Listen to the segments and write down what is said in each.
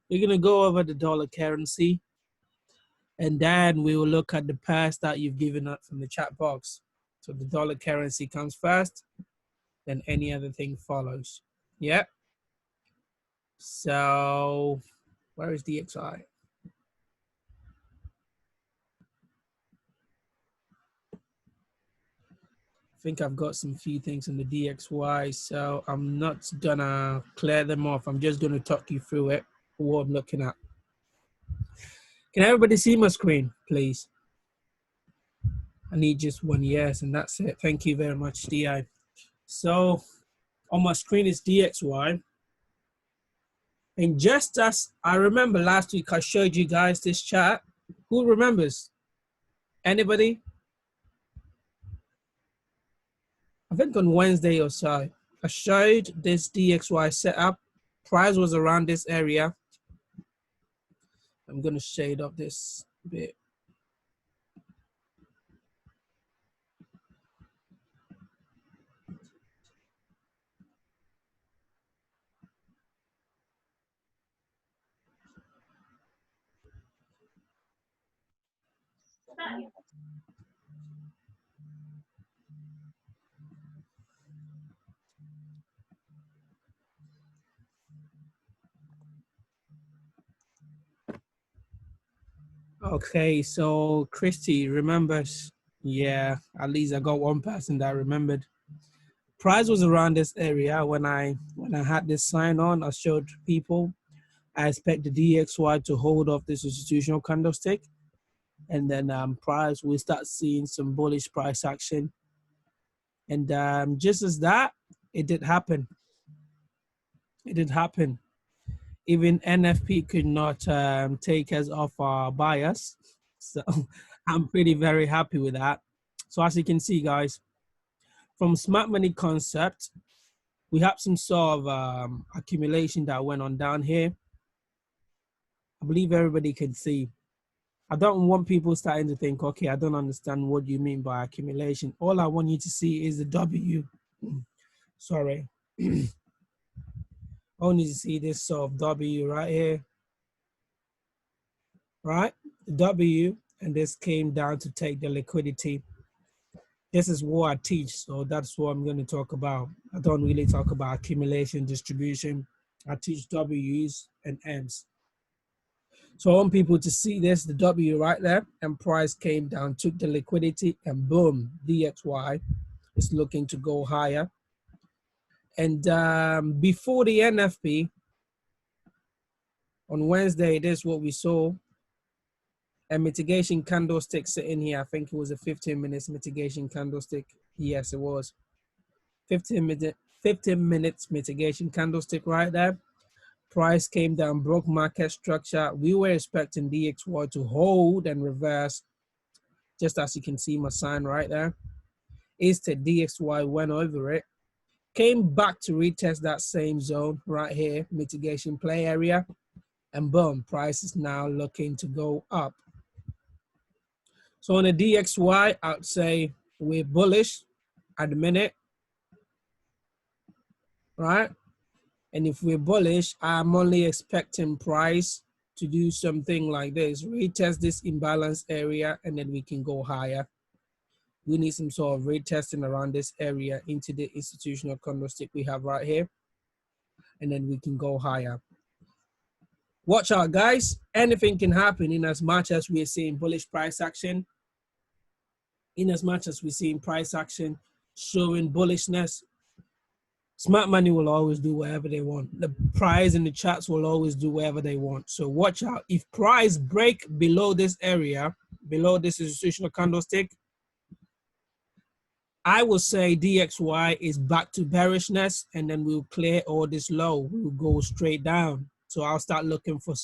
We're going to go over the dollar currency, and then we will look at the pairs that you've given up from the chat box. So the dollar currency comes first, then any other thing follows. Yeah. So where is DXY? I think I've got some few things on the DXY, so I'm not gonna clear them off. I'm just gonna talk you through it, what I'm looking at. Can everybody see my screen, please? I need just one yes, and that's it. Thank you very much, DI. So on my screen is DXY. And just as I remember last week, I showed you guys this chart. Who remembers? Anybody? I think on Wednesday or so, I showed this DXY setup. Price was around this area. I'm gonna shade up this bit. Okay, so Christy remembers. Yeah, at least I got one person that remembered. Price was around this area when I had this sign on. I showed people I expect the DXY to hold off this institutional candlestick, and then price will start seeing some bullish price action. And just as that, it did happen. It did happen. Even NFP could not take us off our bias. So I'm pretty very happy with that. So as you can see, guys, from smart money concept, we have some sort of accumulation that went on down here. I believe everybody can see. I don't want people starting to think, okay, I don't understand what you mean by accumulation. All I want you to see is the W. Sorry. I want you to see this sort of W right here. Right? The W, and this came down to take the liquidity. This is what I teach, so that's what I'm going to talk about. I don't really talk about accumulation, distribution. I teach W's and M's. So I want people to see this, the W right there, and price came down, took the liquidity, and boom, DXY is looking to go higher. And before the NFP, on Wednesday, this is what we saw. A mitigation candlestick sitting here. I think it was a 15 minutes mitigation candlestick. Yes, it was. 15 minutes mitigation candlestick right there. Price came down, broke market structure. We were expecting DXY to hold and reverse, just as you can see my sign right there. Instead, DXY went over it, came back to retest that same zone right here, mitigation play area, and boom, price is now looking to go up. So on the DXY, I'd say we're bullish at the minute, right? And if we're bullish, I'm only expecting price to do something like this, retest this imbalance area, and then we can go higher. We need some sort of retesting around this area into the institutional candlestick we have right here, and then we can go higher. Watch out, guys. Anything can happen in as much as we're seeing bullish price action, in as much as we're seeing price action showing bullishness. Smart money will always do whatever they want. The price and the charts will always do whatever they want. So watch out. If price break below this area, below this institutional candlestick, I will say DXY is back to bearishness, and then we'll clear all this low. We'll go straight down. So I'll start looking for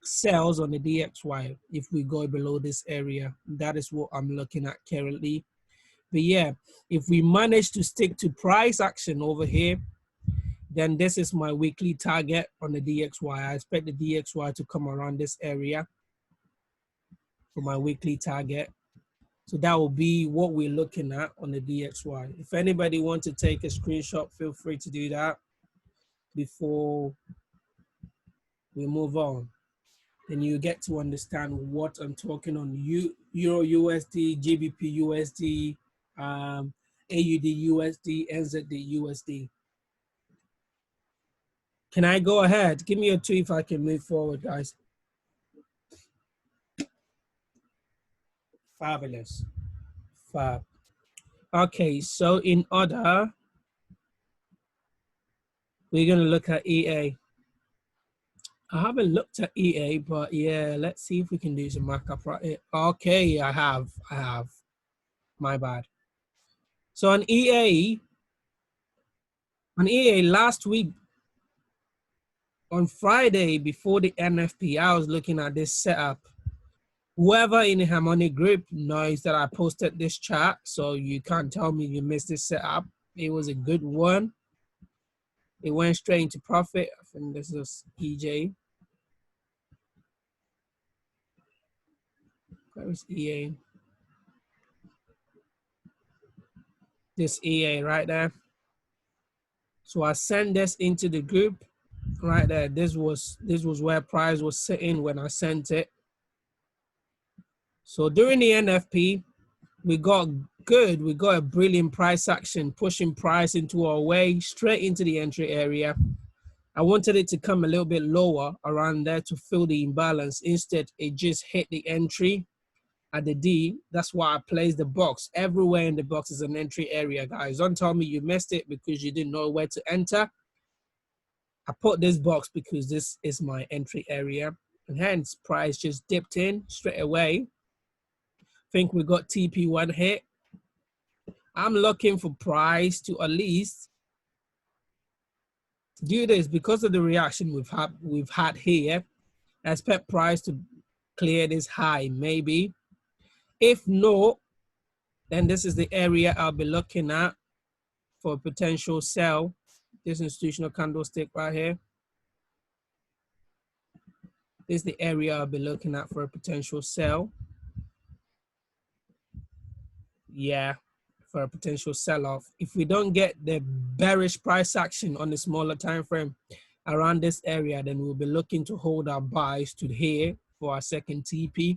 sells on the DXY if we go below this area. That is what I'm looking at currently. But yeah, if we manage to stick to price action over here, then this is my weekly target on the DXY. I expect the DXY to come around this area for my weekly target. So that will be what we're looking at on the DXY. If anybody wants to take a screenshot, feel free to do that before we move on. Then you get to understand what I'm talking on. Euro USD, GBP USD, AUD USD, NZD USD. Can I go ahead? Give me a two if I can move forward, guys. Fabulous. Fab. Okay, so in order, we're going to look at EA. I haven't looked at EA, but yeah, let's see if we can do some markup right here. Okay, I have. My bad. So on EA last week, on Friday before the NFP, I was looking at this setup. Whoever in the Harmonic group knows that I posted this chart, so you can't tell me you missed this setup. It was a good one. It went straight into profit. I think this is EJ. Where is EA? This EA right there. So I sent this into the group right there. This was where price was sitting when I sent it. So during the NFP, we got a brilliant price action, pushing price into our way, straight into the entry area. I wanted it to come a little bit lower around there to fill the imbalance. Instead, it just hit the entry at the D. That's why I placed the box. Everywhere in the box is an entry area, guys. Don't tell me you missed it because you didn't know where to enter. I put this box because this is my entry area, and hence price just dipped in straight away. Think we got TP1 hit. I'm looking for price to at least do this because of the reaction we've had here. I expect price to clear this high, maybe. If not, then this is the area I'll be looking at for a potential sell. This institutional candlestick right here. This is the area I'll be looking at for a potential sell. Yeah, for a potential sell-off. If we don't get the bearish price action on the smaller time frame around this area, then we'll be looking to hold our buys to here for our second TP.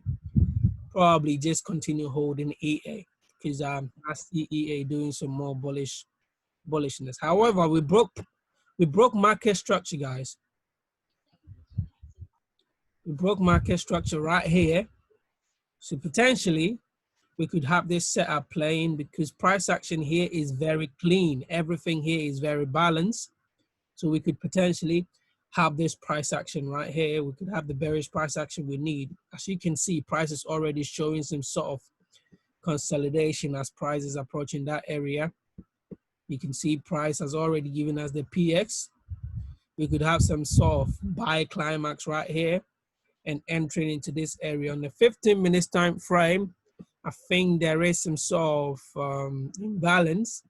Probably just continue holding EA because I see EA doing some more bullishness. However, we broke market structure, guys. We broke market structure right here. So potentially we could have this setup playing because price action here is very clean. Everything here is very balanced. So we could potentially have this price action right here. We could have the bearish price action we need. As you can see, price is already showing some sort of consolidation as price is approaching that area. You can see price has already given us the PX. We could have some sort of buy climax right here and entering into this area. On the 15 minutes time frame, I think there is some sort of imbalance.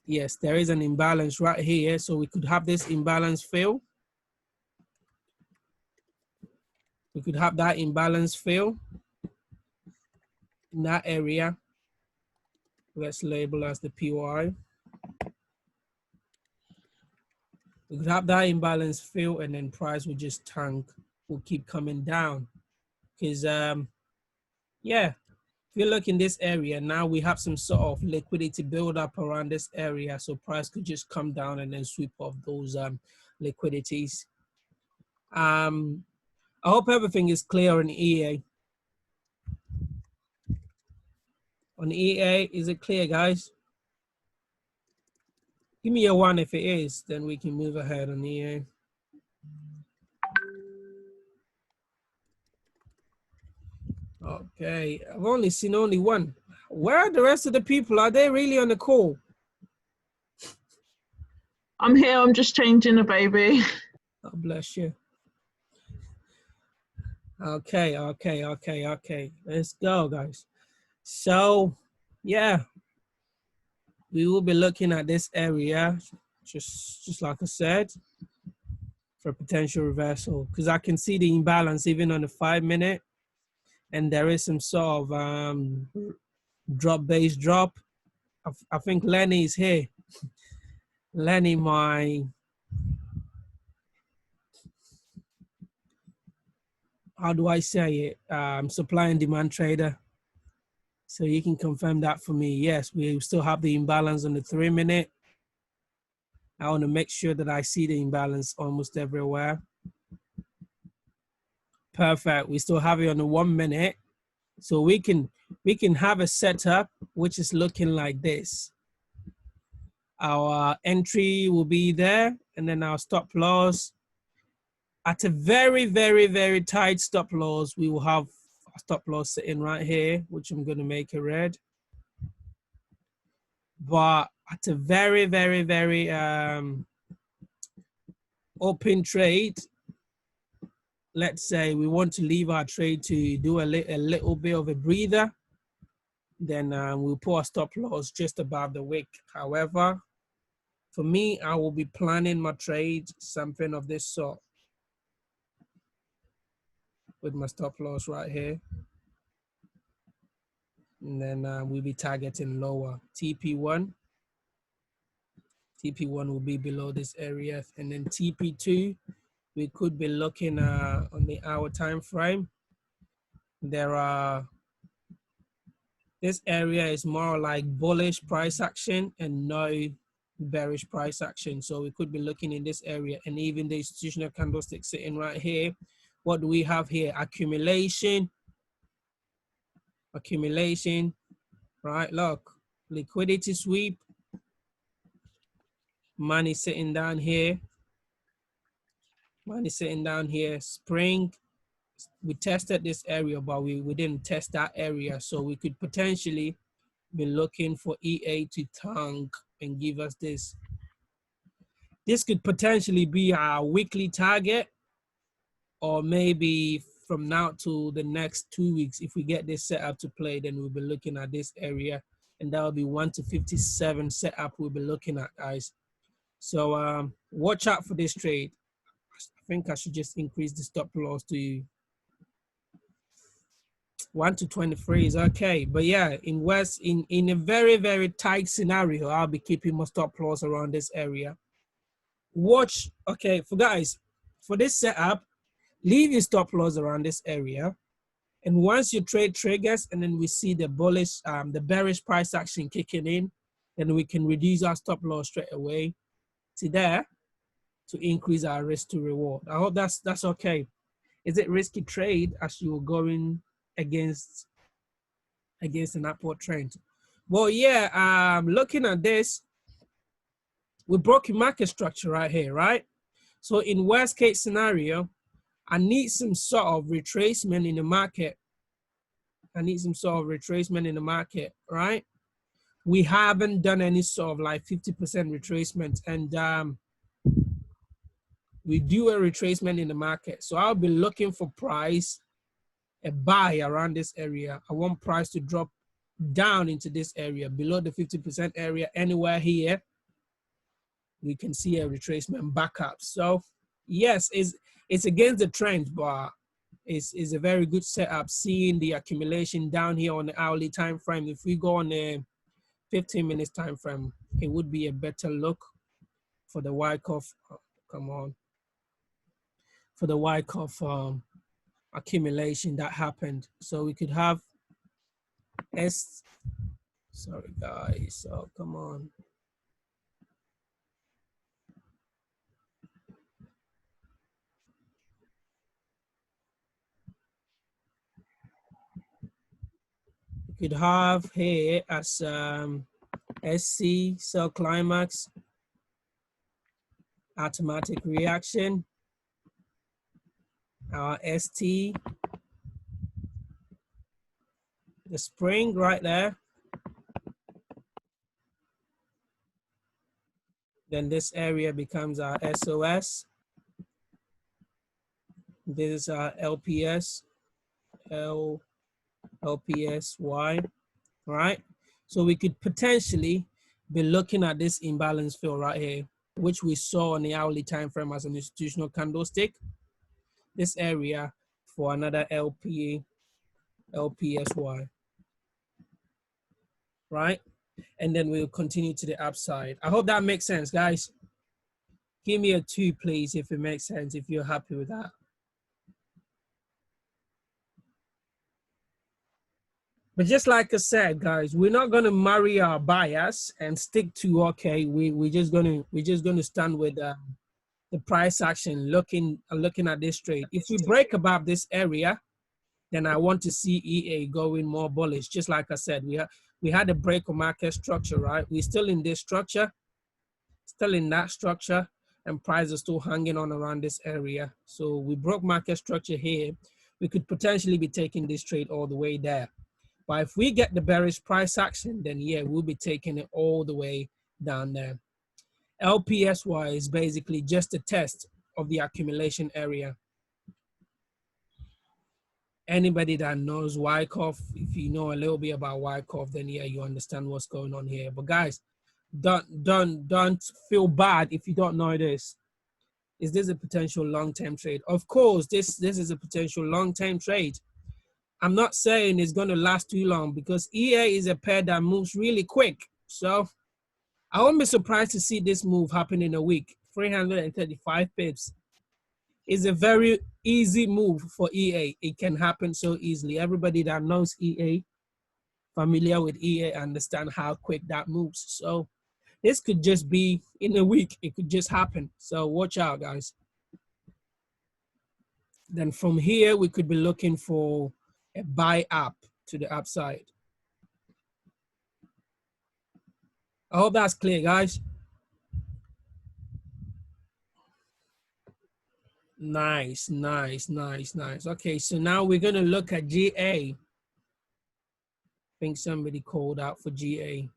Yes, there is an imbalance right here. So we could have this imbalance fill. We could have that imbalance fill in that area. Let's label as the PY. We could have that imbalance fill and then price will just tank, will keep coming down. Because, yeah, if you look in this area, now we have some sort of liquidity build up around this area. So price could just come down and then sweep off those liquidities. I hope everything is clear on EA. On EA, is it clear, guys? Give me a one if it is, then we can move ahead on EA. Okay, I've only seen only one. Where are the rest of the people? Are they really on the call? I'm here, I'm just changing the baby. Oh, bless you. Okay. Let's go, guys. So, yeah, we will be looking at this area, just like I said, for potential reversal, because I can see the imbalance even on the 5 minute, and there is some sort of drop base drop. I think Lenny is here. Lenny, my how do I say it? Supply and demand trader. So you can confirm that for me. Yes, we still have the imbalance on the 3-minute. I want to make sure that I see the imbalance almost everywhere. Perfect. We still have it on the 1-minute. So we can have a setup which is looking like this. Our entry will be there, and then our stop loss. At a very, very, very tight stop loss, we will have a stop loss sitting right here, which I'm going to make a red. But at a very, very, very open trade, let's say we want to leave our trade to do a little bit of a breather, then we'll put a stop loss just above the wick. However, for me, I will be planning my trade something of this sort with my stop loss right here. And then we'll be targeting lower. TP1 will be below this area. And then TP2, we could be looking on the hour time frame. This area is more like bullish price action and no bearish price action. So we could be looking in this area, and even the institutional candlestick sitting right here. What do we have here? Accumulation, right? Look, liquidity sweep, money sitting down here, spring. We tested this area, but we didn't test that area. So we could potentially be looking for EA to tank and give us this. This could potentially be our weekly target, or maybe from now to the next 2 weeks. If we get this set up to play, then we'll be looking at this area, and that will be 1 to 57 setup we'll be looking at, guys. So watch out for this trade. I think I should just increase the stop loss to 1 to 23 is okay. But yeah, in a very, very tight scenario, I'll be keeping my stop loss around this area. Watch, okay, for this setup, leave your stop loss around this area. And once your trade triggers and then we see the bullish, the bearish price action kicking in, then we can reduce our stop loss straight away to there to increase our risk to reward. I hope that's okay. Is it risky trade as you're going against an upward trend? Well, yeah, looking at this, we broke a market structure right here, right? So in worst case scenario, I need some sort of retracement in the market. Right? We haven't done any sort of like 50% retracement, and we do a retracement in the market. So I'll be looking for price, a buy around this area. I want price to drop down into this area, below the 50% area, anywhere here. We can see a retracement back up. So yes, it's against the trend, but it's a very good setup. Seeing the accumulation down here on the hourly time frame. If we go on the 15 minutes time frame, it would be a better look for the Wyckoff. For the Wyckoff accumulation that happened. So we could have sorry guys, oh come on. We could have here as SC, sell climax, automatic reaction, our ST, the spring right there. Then this area becomes our SOS. This is our LPS, LPSY, right? So we could potentially be looking at this imbalance fill right here, which we saw on the hourly time frame as an institutional candlestick. This area for another LPSY, right? And then we'll continue to the upside. I hope that makes sense, guys. Give me a 2, please, if it makes sense, if you're happy with that. But just like I said, guys, we're not gonna marry our bias and stick to okay. We're just gonna stand with the price action, looking at this trade. If we break above this area, then I want to see EA going more bullish. Just like I said, we had a break of market structure, right? We're still in this structure, still in that structure, and price is still hanging on around this area. So we broke market structure here. We could potentially be taking this trade all the way there. But if we get the bearish price action, then yeah, we'll be taking it all the way down there. LPSY is basically just a test of the accumulation area. Anybody that knows Wyckoff, if you know a little bit about Wyckoff, then yeah, you understand what's going on here. But guys, don't feel bad if you don't know this. Is this a potential long-term trade? Of course, this is a potential long-term trade. I'm not saying it's going to last too long because EA is a pair that moves really quick. So I won't be surprised to see this move happen in a week. 335 pips is a very easy move for EA. It can happen so easily. Everybody that knows EA, familiar with EA, understand how quick that moves. So this could just be in a week. It could just happen. So watch out, guys. Then from here, we could be looking for a buy up to the upside. I hope that's clear, guys. Nice, nice, nice, nice. Okay, so now we're going to look at GA. I think somebody called out for GA.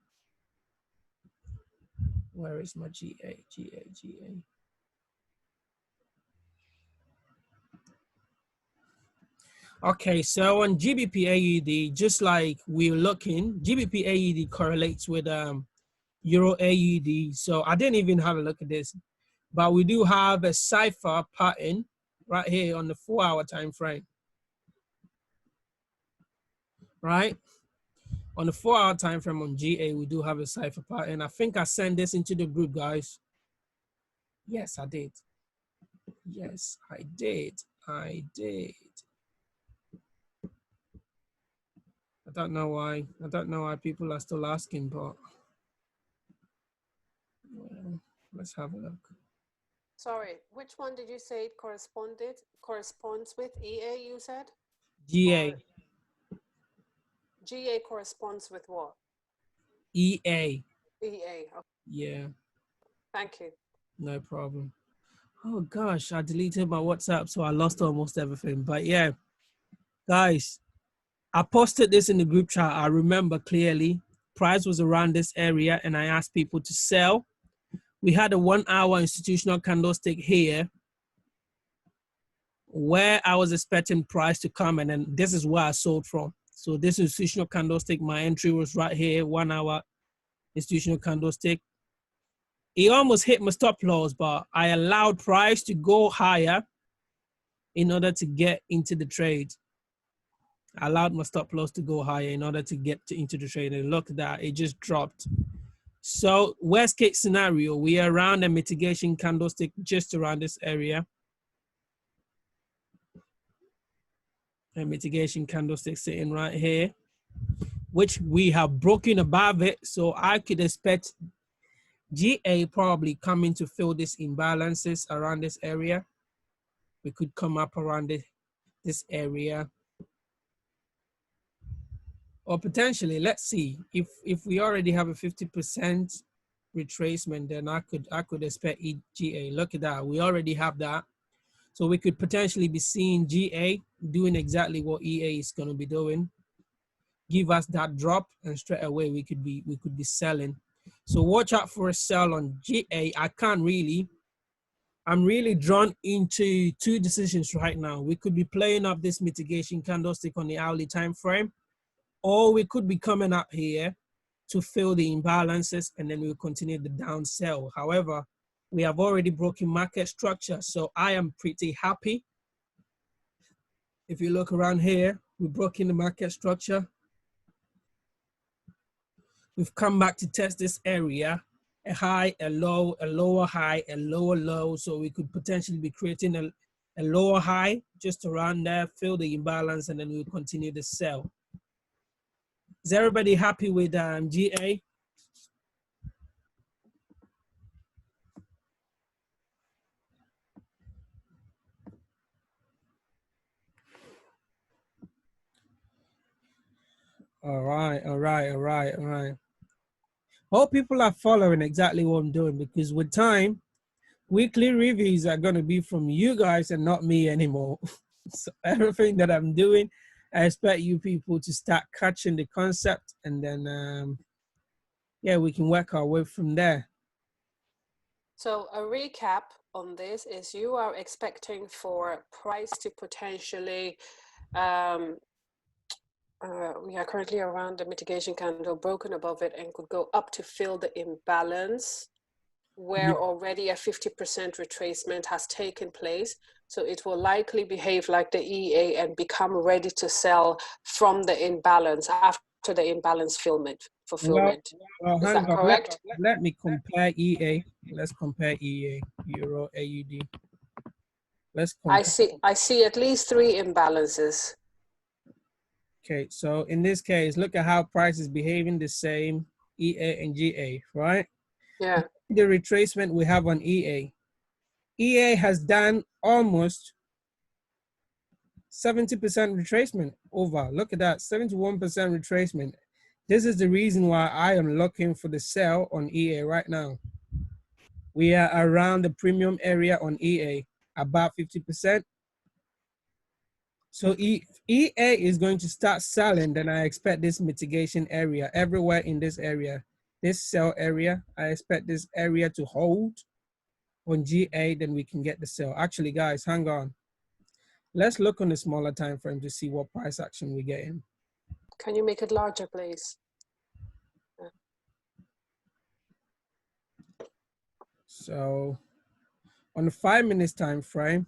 Where is my GA? GA. Okay, so on GBP AUD, just like we're looking, GBP AUD correlates with Euro AUD. So I didn't even have a look at this, but we do have a cipher pattern right here on the 4-hour time frame, right? On the 4-hour time frame on GA, we do have a cipher pattern. I think I sent this into the group, guys. Yes, I did. Yes, I did. I don't know why. I don't know why people are still asking, but well, let's have a look. Sorry, which one did you say it corresponds with? EA, you said? GA. Or GA corresponds with what? EA. EA. Okay. Yeah. Thank you. No problem. Oh gosh, I deleted my WhatsApp, so I lost almost everything. But yeah, guys, I posted this in the group chat. I remember clearly. Price was around this area, and I asked people to sell. We had a 1-hour institutional candlestick here where I was expecting price to come, and then this is where I sold from. So this institutional candlestick, my entry was right here, 1-hour institutional candlestick. It almost hit my stop loss, but I allowed price to go higher in order to get into the trade. I allowed my stop loss to go higher in order to get into the trade. And look at that, it just dropped. So worst case scenario, we are around a mitigation candlestick just around this area. A mitigation candlestick sitting right here, which we have broken above it. So I could expect GA probably coming to fill this imbalances around this area. We could come up around this area. Or potentially, let's see, if we already have a 50% retracement, then I could expect GA. Look at that, we already have that. So we could potentially be seeing GA doing exactly what EA is going to be doing. Give us that drop, and straight away we could be selling. So watch out for a sell on GA. I'm really drawn into two decisions right now. We could be playing up this mitigation candlestick on the hourly time frame, or we could be coming up here to fill the imbalances, and then we'll continue the down sell. However, we have already broken market structure, so I am pretty happy. If you look around here, we've broken the market structure. We've come back to test this area, a high, a low, a lower high, a lower low. So we could potentially be creating a lower high just around there, fill the imbalance, and then we'll continue to sell. Is everybody happy with GA? All right, all right, all right, all right. Hope people are following exactly what I'm doing, because with time, weekly reviews are going to be from you guys and not me anymore. So everything that I'm doing, I expect you people to start catching the concept, and then yeah, we can work our way from there. So a recap on this is you are expecting for price to potentially, we are currently around the mitigation candle broken above it and could go up to fill the imbalance where already a 50% retracement has taken place. So it will likely behave like the EA and become ready to sell from the imbalance after the imbalance fulfillment. Well, Is hang that on. correct? Let me compare EA. Let's compare EA, Euro AUD. Let's compare. I see at least 3 imbalances. Okay, so in this case, look at how price is behaving the same, EA and GA, right? Yeah. The retracement we have on EA. EA has done almost 70% retracement over. Look at that, 71% retracement. This is the reason why I am looking for the sell on EA right now. We are around the premium area on EA, about 50%. So if EA is going to start selling, then I expect this mitigation area everywhere in this area, this sell area, I expect this area to hold on GA, then we can get the sell. Actually, guys, hang on. Let's look on the smaller time frame to see what price action we get in. Can you make it larger, please? Yeah. So on the 5 minutes time frame,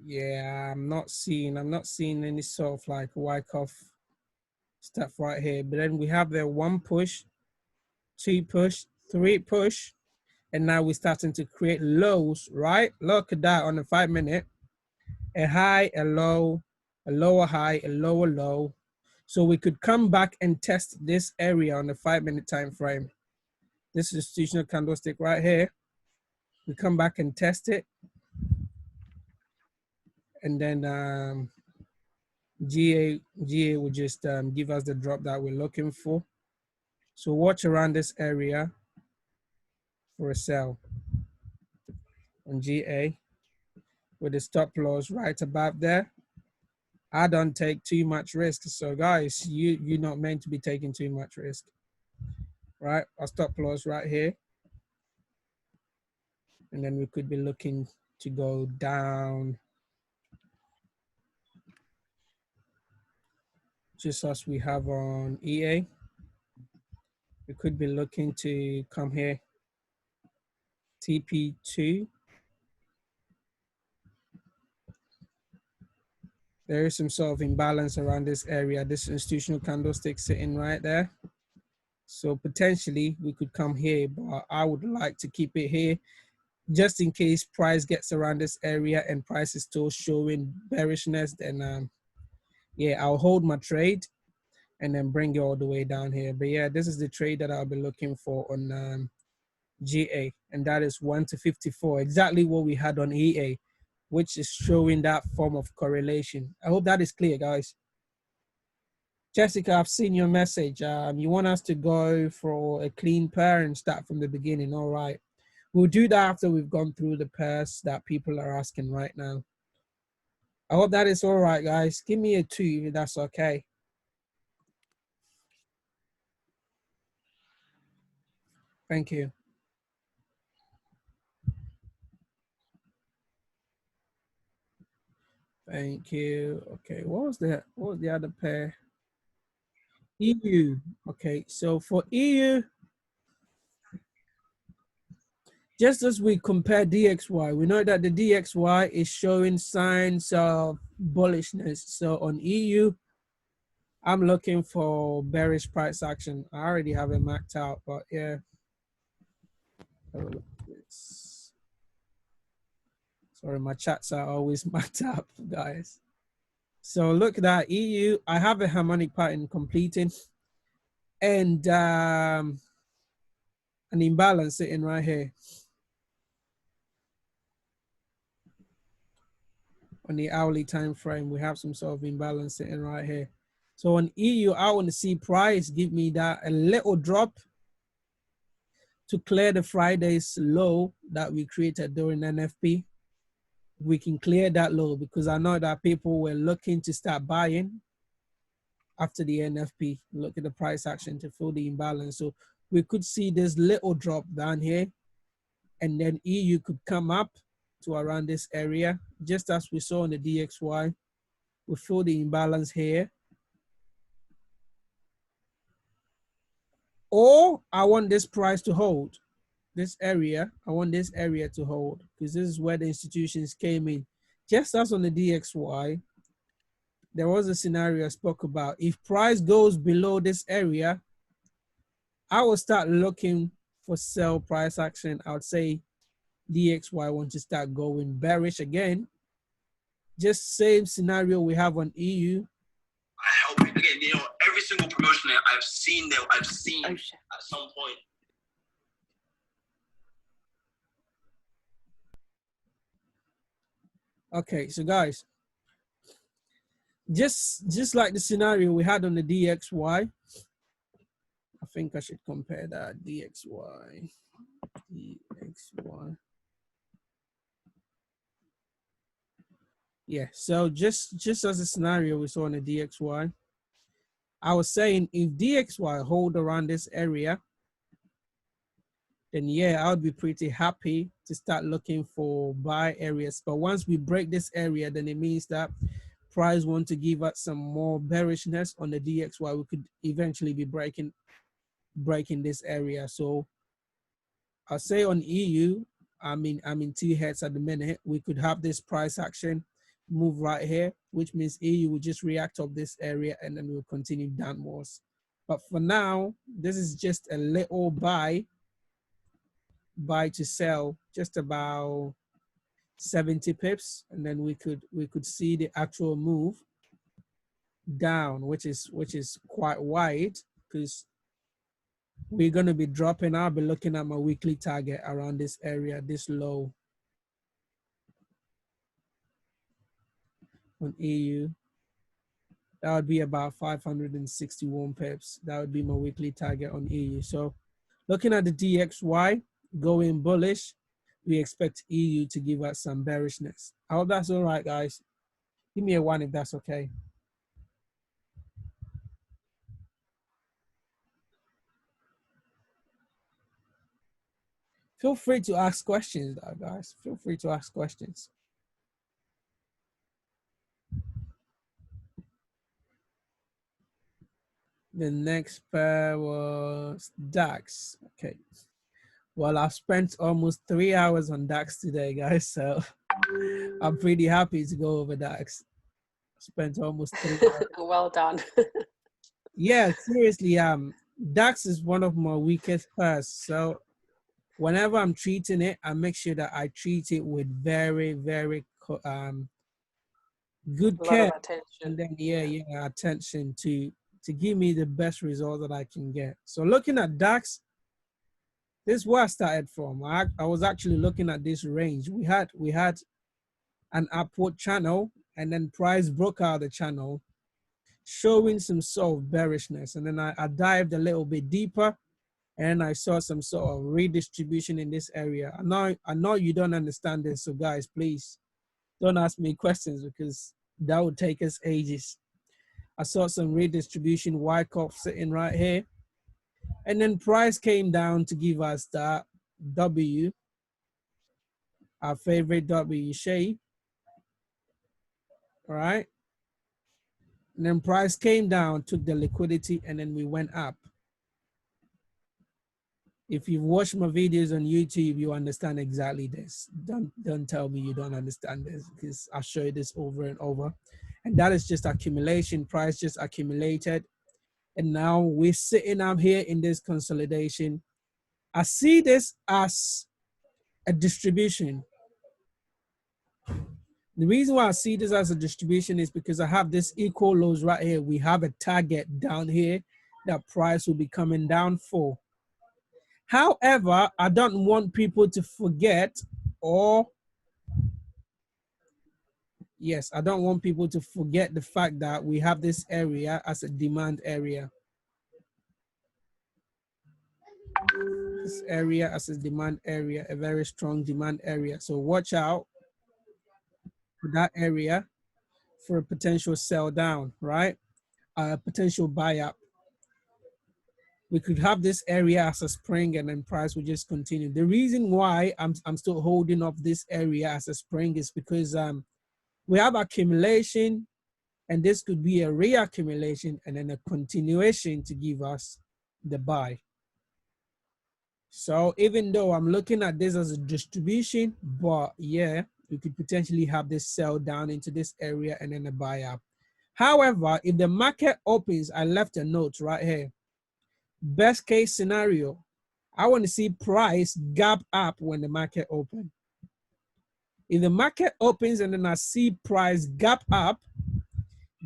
yeah, I'm not seeing any sort of like Wyckoff stuff right here. But then we have the 1 push, 2 push, 3 push, and now we're starting to create lows, right? Look at that on the 5 minute, a high, a low, a lower high, a lower low. So we could come back and test this area on the 5 minute time frame. This institutional candlestick right here. We come back and test it, and then GA will just give us the drop that we're looking for. So watch around this area for a sell on GA with the stop loss right above there. I don't take too much risk. So guys, you're not meant to be taking too much risk, right? Our stop loss right here. And then we could be looking to go down just as we have on EA. We could be looking to come here, TP2. There is some sort of imbalance around this area. This institutional candlestick sitting right there. So potentially we could come here, but I would like to keep it here just in case price gets around this area and price is still showing bearishness. Then yeah, I'll hold my trade and then bring it all the way down here. But yeah, this is the trade that I'll be looking for on GA, and that is 1 to 54, exactly what we had on EA, which is showing that form of correlation. I hope that is clear, guys. Jessica, I've seen your message. You want us to go for a clean pair and start from the beginning. All right. We'll do that after we've gone through the pairs that people are asking right now. I hope that is all right, guys. Give me a 2 if that's okay. Thank you. Thank you. Okay, what was the other pair? EU. Okay, so for EU, just as we compare DXY, we know that the DXY is showing signs of bullishness. So on EU, I'm looking for bearish price action. I already have it marked out, but yeah. Sorry, my chats are always marked up, guys. So look at that EU. I have a harmonic pattern completing, and an imbalance sitting right here on the hourly time frame. We have some sort of imbalance sitting right here. So on EU, I want to see price give me that a little drop to clear the Friday's low that we created during NFP. We can clear that low because I know that people were looking to start buying after the NFP. Look at the price action to fill the imbalance. So we could see this little drop down here, and then EU could come up to around this area, just as we saw on the DXY. We fill the imbalance here. Or I want this price to hold. This area, I want this area to hold because this is where the institutions came in. Just as on the DXY, there was a scenario I spoke about. If price goes below this area, I will start looking for sell price action. I would say DXY wants to start going bearish again. Just same scenario we have on EU. I help it again. You know, every single promotion I've seen at some point. Okay, so guys, just like the scenario we had on the DXY, I think I should compare that DXY. Yeah, so just as a scenario we saw on the DXY, I was saying if DXY hold around this area, then yeah, I would be pretty happy to start looking for buy areas. But once we break this area, then it means that price want to give us some more bearishness on the DXY. We could eventually be breaking this area. So I'll say on EU, I'm in two heads at the minute. We could have this price action move right here, which means EU will just react up this area and then we'll continue downwards. But for now, this is just a little buy to sell, just about 70 pips, and then we could see the actual move down, which is quite wide because we're going to be dropping. I'll be looking at my weekly target around this area, this low on EU. That would be about 561 pips. That would be my weekly target on EU. So looking at the DXY going bullish, we expect EU to give us some bearishness. I hope that's all right, guys. Give me a 1 if that's okay. Feel free to ask questions, though, guys. Feel free to ask questions. The next pair was DAX. Okay. Well, I've spent almost 3 hours on DAX today, guys. So I'm pretty happy to go over DAX. Spent almost 3 hours. Well done. Yeah, seriously. DAX is one of my weakest pairs. So whenever I'm treating it, I make sure that I treat it with very, very good care, and then attention to give me the best result that I can get. So looking at DAX, this is where I started from. I was actually looking at this range. We had an upward channel, and then price broke out the channel, showing some sort of bearishness, and then I dived a little bit deeper, and I saw some sort of redistribution in this area. I know you don't understand this, so guys, please don't ask me questions because that would take us ages. I saw some redistribution, Wyckoff sitting right here. And then price came down to give us that W, our favorite W shape. All right. And then price came down, took the liquidity, and then we went up. If you've watched my videos on YouTube, you understand exactly this. Don't tell me you don't understand this because I show you this over and over. And that is just accumulation. Price just accumulated. And now we're sitting up here in this consolidation. I see this as a distribution. The reason why I see this as a distribution is because I have this equal lows right here. We have a target down here that price will be coming down for. However, I don't want people to forget, or yes, I don't want people to forget the fact that we have this area as a demand area. This area as a demand area, a very strong demand area. So watch out for that area for a potential sell down, right? A potential buy up. We could have this area as a spring and then price will just continue. The reason why I'm still holding up this area as a spring is because we have accumulation, and this could be a reaccumulation and then a continuation to give us the buy. So even though I'm looking at this as a distribution, but yeah, we could potentially have this sell down into this area and then a buy up. However, if the market opens, I left a note right here. Best case scenario, I want to see price gap up when the market opens. If the market opens and then I see price gap up,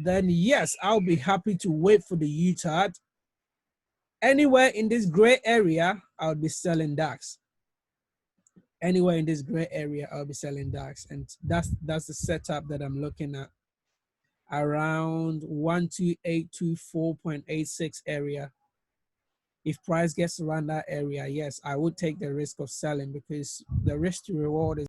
then yes, I'll be happy to wait for the U-chart. Anywhere in this gray area, I'll be selling DAX. Anywhere in this gray area, I'll be selling DAX. And that's the setup that I'm looking at, around 12824.86 area. If price gets around that area, yes, I would take the risk of selling because the risk to reward is